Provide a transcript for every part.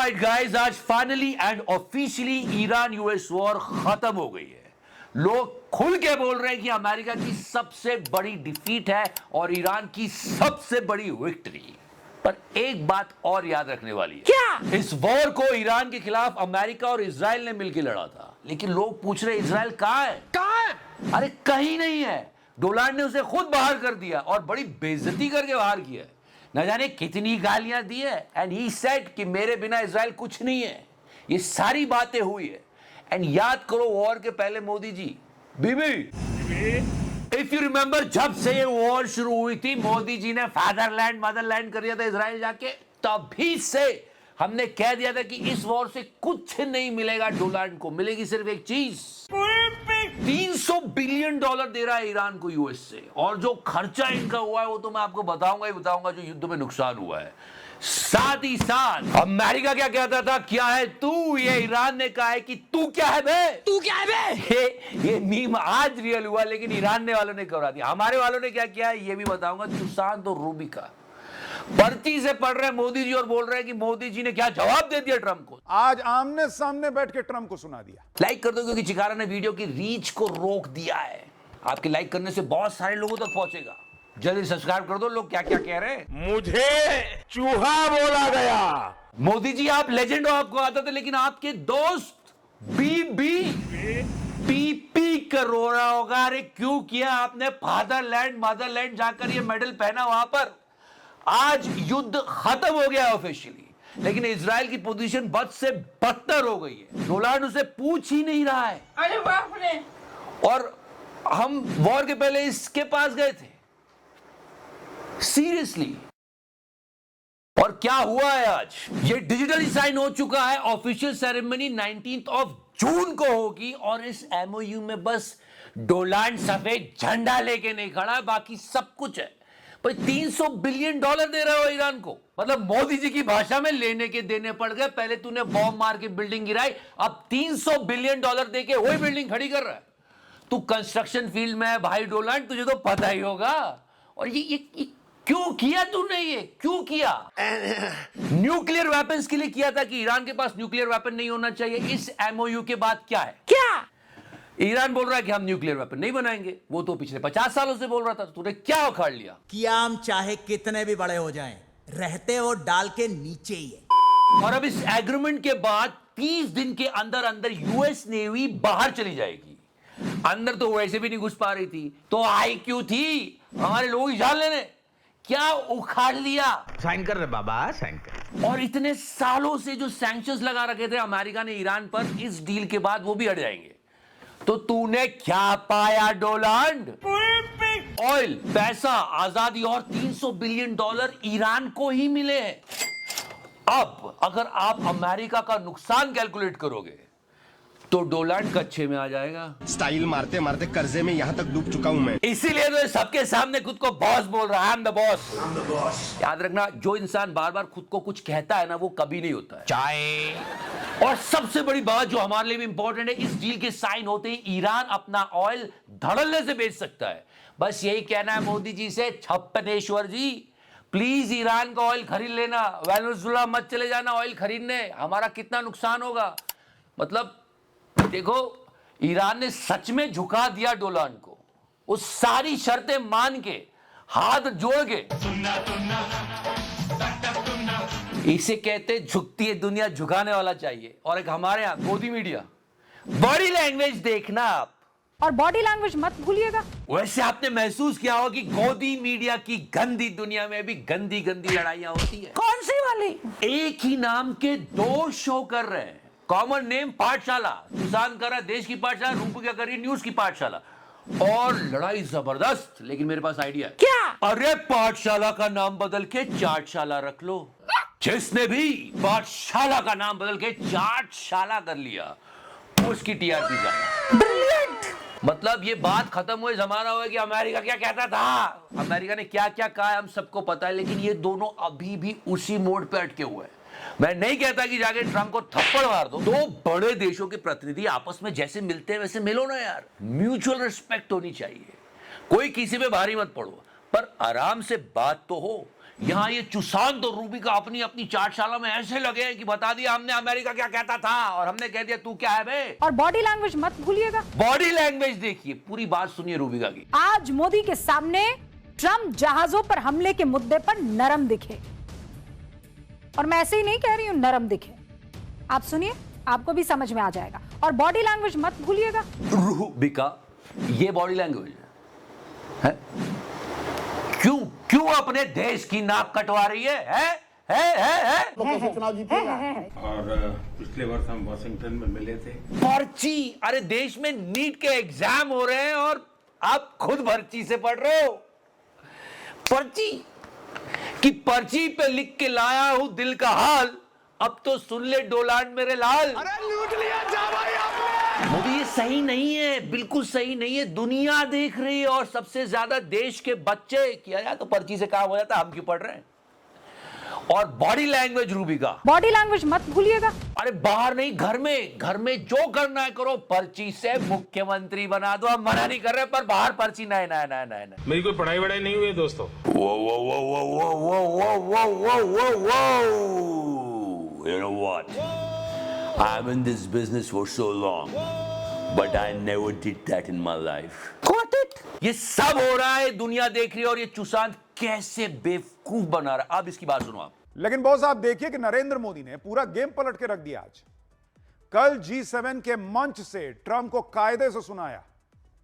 Alright guys, आज finally and officially Iran US war खत्म हो गई है। लोग खुल के बोल रहे हैं कि अमेरिका की सबसे बड़ी डिफीट है और ईरान की सबसे बड़ी विक्ट्री। पर एक बात और याद रखने वाली है। क्या? इस वॉर को ईरान के खिलाफ अमेरिका और इजराइल ने मिलकर लड़ा था, लेकिन लोग पूछ रहे इजराइल कहां है? कहां है? अरे कहीं नहीं है। डोनाल्ड ने उसे खुद बाहर कर दिया और बड़ी बेइज्जती करके बाहर किया। न जाने कितनी गालियां दी है। एंड ही सेड कि मेरे बिना इजराइल कुछ नहीं है। ये सारी बातें हुई है। एंड याद करो वॉर के पहले मोदी जी, बीबी इफ यू रिमेंबर, जब से ये वॉर शुरू हुई थी मोदी जी ने फादरलैंड मदरलैंड कर दिया था इजराइल जाके। तभी से हमने कह दिया था कि इस वॉर से कुछ नहीं मिलेगा। डोनाल्ड को मिलेगी सिर्फ एक चीज, $300 बिलियन दे रहा है ईरान को यूएस से। और जो खर्चा इनका हुआ है वो तो मैं आपको बताऊंगा ही बताऊंगा, जो युद्ध में नुकसान हुआ है। साथ ही साथ अमेरिका क्या कहता था, क्या है तू, ये ईरान ने कहा है कि तू क्या है बे, तू क्या है बे। ये मीम आज रियल हुआ, लेकिन ईरान ने वालों ने करा दिया। हमारे वालों ने क्या किया है ये भी बताऊंगा। सुशांत और रूबी का पर्ची से पढ़ रहे हैं मोदी जी और बोल रहे हैं कि मोदी जी ने क्या जवाब दे दिया ट्रंप को। आज आमने सामने बैठ के ट्रंप को सुना दिया। लाइक कर दो क्योंकि चिकारा ने वीडियो की रीच को रोक दिया है। आपके लाइक करने से बहुत सारे लोगों तक पहुंचेगा। जल्दी सब्सक्राइब कर दो। लोग क्या क्या कह रहे हैं, मुझे चूहा बोला गया। मोदी जी आप लेजेंड हो, आपको आता था, लेकिन आपके दोस्त बीबी पी पी कर रो रहा होगा। अरे क्यों किया आपने फादरलैंड मदरलैंड जाकर ये मेडल पहना वहां पर। आज युद्ध खत्म हो गया ऑफिशियली, लेकिन इजराइल की पोजीशन बद से बदतर हो गई है। डोनाल्ड उसे पूछ ही नहीं रहा है। अरे बाप रे। और हम वॉर के पहले इसके पास गए थे, सीरियसली। और क्या हुआ है आज, ये डिजिटली साइन हो चुका है। ऑफिशियल सेरेमनी 19 जून को होगी और इस एमओयू में बस डोनाल्ड सफेद झंडा लेके नहीं खड़ा है, बाकी सब कुछ है। भाई $300 बिलियन दे रहे हो ईरान को, मतलब मोदी जी की भाषा में लेने के देने पड़ गए। पहले तूने बॉम्ब मार के बिल्डिंग गिराई, अब $300 बिलियन दे के वही बिल्डिंग खड़ी कर रहा है। तू कंस्ट्रक्शन फील्ड में है भाई डोनाल्ड, तुझे तो पता ही होगा। और ये क्यों किया तूने, ये क्यों किया? न्यूक्लियर वेपन्स के लिए किया था कि ईरान के पास न्यूक्लियर वेपन नहीं होना चाहिए। इस एमओयू के बाद क्या है, क्या ईरान बोल रहा है कि हम न्यूक्लियर वेपन नहीं बनाएंगे। वो तो पिछले 50 सालों से बोल रहा था। तूने क्या उखाड़ लिया? कि आम चाहे कितने भी बड़े हो जाएं, रहते वो डाल के नीचे ही है। और अब इस एग्रीमेंट के बाद 30 दिन के अंदर अंदर यूएस नेवी बाहर चली जाएगी। अंदर तो वैसे भी नहीं घुस पा रही थी, तो आई क्यों थी हमारे लोग ही जान लेने। क्या उखाड़ लिया? साइन कर रहे बाबा, साइन कर। और इतने सालों से जो सैंक्शंस लगा रखे थे अमेरिका ने ईरान पर, इस डील के बाद वो भी हट जाएंगे। तो तूने क्या पाया डोनाल्ड? ऑयल, पैसा, आजादी और $300 बिलियन ईरान को ही मिले हैं। अब अगर आप अमेरिका का नुकसान कैलकुलेट करोगे तो डोनाल्ड कच्चे में आ जाएगा। स्टाइल मारते मारते कर्जे में यहाँ तक डूब चुका हूँ मैं। इसीलिए तो सबके सामने खुद को बॉस बोल रहा है। I am the boss. याद रखना, जो इंसान बार बार खुद को कुछ कहता है ना, वो कभी नहीं होता है। चाय। और सबसे बड़ी बात जो हमारे लिए भी इंपॉर्टेंट है, इस डील के साइन होते ही ईरान अपना ऑयल धड़ल्ले से बेच सकता है। बस यही कहना है मोदी जी से, छप्पनेश्वर जी प्लीज ईरान का ऑयल खरीद लेना, वेनेजुएला मत चले जाना ऑयल खरीदने। हमारा कितना नुकसान होगा। मतलब देखो, ईरान ने सच में झुका दिया डोनाल्ड को। वो सारी शर्तें मान के, हाथ जोड़ के। इसे कहते झुकती है दुनिया, झुकाने वाला चाहिए। और एक हमारे यहां गोदी मीडिया, बॉडी लैंग्वेज देखना आप, और बॉडी लैंग्वेज मत भूलिएगा। वैसे आपने महसूस किया होगा कि गोदी मीडिया की गंदी दुनिया में भी गंदी गंदी लड़ाइयां होती है। कौन सी वाली? एक ही नाम के 2 शो कर रहे हैं। कॉमन नेम पाठशाला, सुशांत कर रहा है देश की पाठशाला, रूपू क्या कर रही है न्यूज की पाठशाला। और लड़ाई जबरदस्त। लेकिन मेरे पास आइडिया है। क्या? अरे पाठशाला का नाम बदल के चाटशाला रख लो। जिसने भी पाठशाला का नाम बदल के चाटशाला कर लिया, उसकी टीआरपी ज्यादा। ब्रिलियंट। मतलब ये बात खत्म हुए जमाना हुआ कि अमेरिका क्या कहता था, अमेरिका ने क्या क्या कहा हम सबको पता है। लेकिन ये दोनों अभी भी उसी मोड पे अटके हुए हैं। मैं नहीं कहता कि जाके ट्रंप को थप्पड़ मार दो। 2 बड़े देशों के प्रतिनिधि आपस में जैसे मिलते हैं वैसे मिलो ना यार। म्यूचुअल रिस्पेक्ट होनी चाहिए। कोई किसी पे भारी मत पड़ो, पर आराम से बात तो हो। यहाँ ये सुशांत और रूबी का अपनी अपनी चाटशाला में ऐसे लगे हैं कि बता दिया हमने अमेरिका क्या कहता था और हमने कह दिया तू क्या है बे। और बॉडी लैंग्वेज मत भूलिएगा। बॉडी लैंग्वेज देखिए, पूरी बात सुनिए रूबिका की। आज मोदी के सामने ट्रम्प जहाजों पर हमले के मुद्दे पर नरम दिखे, और मैं ऐसे ही नहीं कह रही हूं नरम दिखे, आप सुनिए आपको भी समझ में आ जाएगा। और बॉडी लैंग्वेज मत भूलिएगा। रूबिका, ये बॉडी लैंग्वेज है? क्यों क्यों अपने देश की नाक कटवा रही है? और पिछले वर्ष हम वॉशिंगटन में मिले थे। पर्ची, अरे देश में नीट के एग्जाम हो रहे हैं और आप खुद पर्ची से पढ़ रहे हो। पर्ची कि पर्ची पे लिख के लाया हूं दिल का हाल, अब तो सुन ले डोलान मेरे लाल। अरे लूट लिया जा भाई आपने। मोदी ये सही नहीं है, बिल्कुल सही नहीं है। दुनिया देख रही है और सबसे ज्यादा देश के बच्चे, किया जाए तो पर्ची से काम हो जाता, हम क्यों पढ़ रहे हैं? और body language Rubika, body language मत भूलिएगा। अरे बाहर नहीं, घर में जो करना है करो, पर्ची से मुख्यमंत्री बना दो। हम मना नहीं कर रहे, पर बाहर पर्ची नहीं। मेरी कोई पढ़ाई वढ़ाई नहीं हुई है दोस्तों। You know what? I'm in this business for so long, but I never did that in my life. Got it? ये सब हो रहा है, दुनिया देख रही है और ये सुशांत कैसे बेवकूफ बना रहा है। अब इसकी बात सुनो आप। लेकिन बॉस आप देखिए कि नरेंद्र मोदी ने पूरा गेम पलट के रख दिया। आज कल G7 के मंच से ट्रंप को कायदे से सुनाया,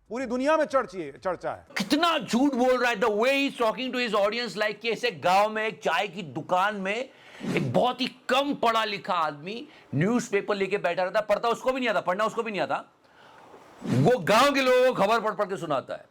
पूरी दुनिया में चर्चा है। कितना झूठ बोल रहा है। The way he is talking to his audience like कि ऐसे गांव में एक चाय की दुकान में एक बहुत ही कम पढ़ा लिखा आदमी न्यूज़पेपर लेके बैठा रहता, पढ़ता उसको भी नहीं आता, पढ़ना उसको भी नहीं आता, वो गांव के लोगों को खबर पढ़ के सुनाता है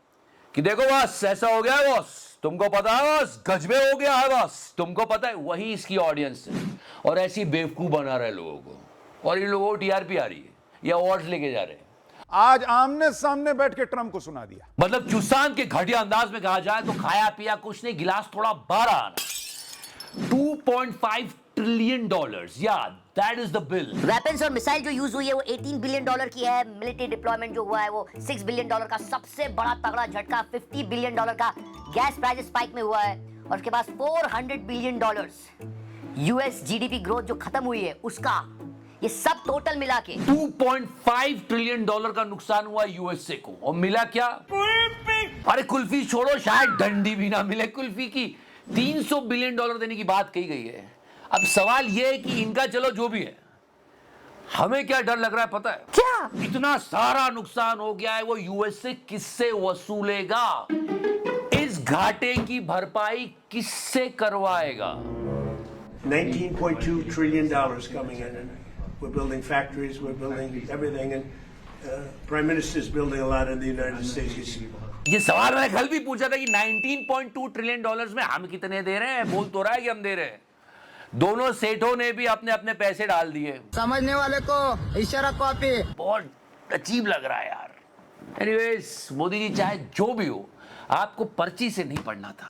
कि देखो बॉस ऐसा हो गया है, बॉस तुमको पता है, बॉस गजबे हो गया है, बॉस तुमको पता है। वही इसकी ऑडियंस है और ऐसी बेवकूफ बना रहा है लोगों को, और इन लोगों को टीआरपी आ रही है, ये अवार्ड लेके जा रहे हैं। आज आमने सामने बैठ के ट्रंप को सुना दिया। मतलब सुशांत के घटिया अंदाज में कहा जाए तो खाया पिया कुछ नहीं, गिलास थोड़ा बाहर आना। $2.5 ट्रिलियन, या that is the bill. Weapons और मिसाइल जो यूज हुई है वो $18 बिलियन की है। मिलिट्री डिप्लॉयमेंट जो हुआ है वो $6 बिलियन का सबसे बड़ा तगड़ा झटका $50 बिलियन का गैस प्राइस स्पाइक में हुआ है। और उसके बाद $400 बिलियन यूएस जीडीपी ग्रोथ जो खत्म हुई है उसका, ये सब टोटल मिला के $2.5 ट्रिलियन का नुकसान हुआ यूएसए को। और मिला क्या? अरे कुल्फी छोड़ो, शायद डंडी भी ना मिले कुल्फी की। $300 बिलियन देने की बात कही गई है। अब सवाल यह है कि इनका चलो जो भी है, हमें क्या डर लग रहा है पता है क्या? इतना सारा नुकसान हो गया है, वो यूएसए किससे वसूलेगा? इस घाटे की भरपाई किससे करवाएगा? $19.2 trillion coming in, and we're building factories, we're building everything, and Prime Minister is building a lot in the United States. ये सवाल मैंने कल भी पूछा था कि $19.2 ट्रिलियन में हम कितने दे रहे हैं? बोल तो रहा है कि हम दे रहे हैं। दोनों सेठों ने भी अपने अपने पैसे डाल दिए। समझने वाले को इशारा कॉपी। बहुत अजीब लग रहा है यार। एनीवेज, मोदी जी चाहे जो भी हो, आपको पर्ची से नहीं पढ़ना था।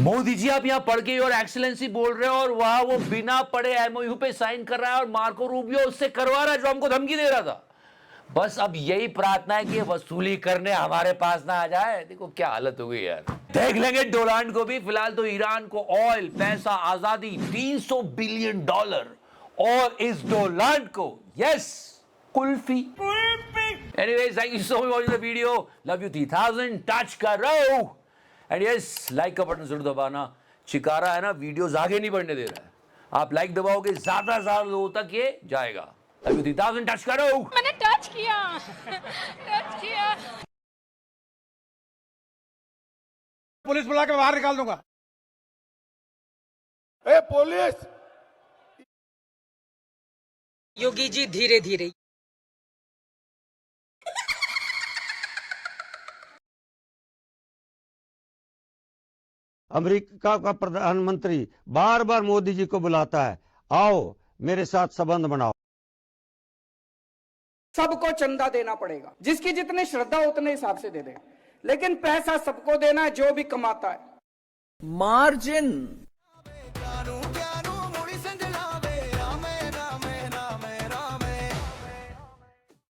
मोदी जी आप यहाँ पढ़ के और एक्सीलेंसी बोल रहे हो, और वहां वो बिना पढ़े एमओयू पे साइन कर रहा है और मार्को रूबियो उससे करवा रहा है जो हमको धमकी दे रहा था। बस अब यही प्रार्थना है कि वसूली करने हमारे पास ना आ जाए। देखो क्या हालत हो गई यार। देख लेंगे डोनाल्ड को भी। फिलहाल तो ईरान को ऑयल, पैसा, आजादी, $300 बिलियन, और इस डोनाल्ड को yes kulfi. Anyways, thank you so much for the video. Love you 3000। Touch करो एंड यस लाइक का बटन जरूर दबाना। चिकारा है ना, वीडियोस आगे नहीं बढ़ने दे रहा है। आप लाइक दबाओगे ज्यादा से ज्यादा लोगों तक ये जाएगा। Love you 3000। टच करो। मैंने टच किया पुलिस बुला के बाहर निकाल दूंगा। ए पुलिस! योगी जी धीरे धीरे। अमेरिका का प्रधानमंत्री बार बार मोदी जी को बुलाता है, आओ मेरे साथ संबंध बनाओ। सबको चंदा देना पड़ेगा, जिसकी जितनी श्रद्धा उतने हिसाब से दे दे, लेकिन पैसा सबको देना है जो भी कमाता है। मार्जिन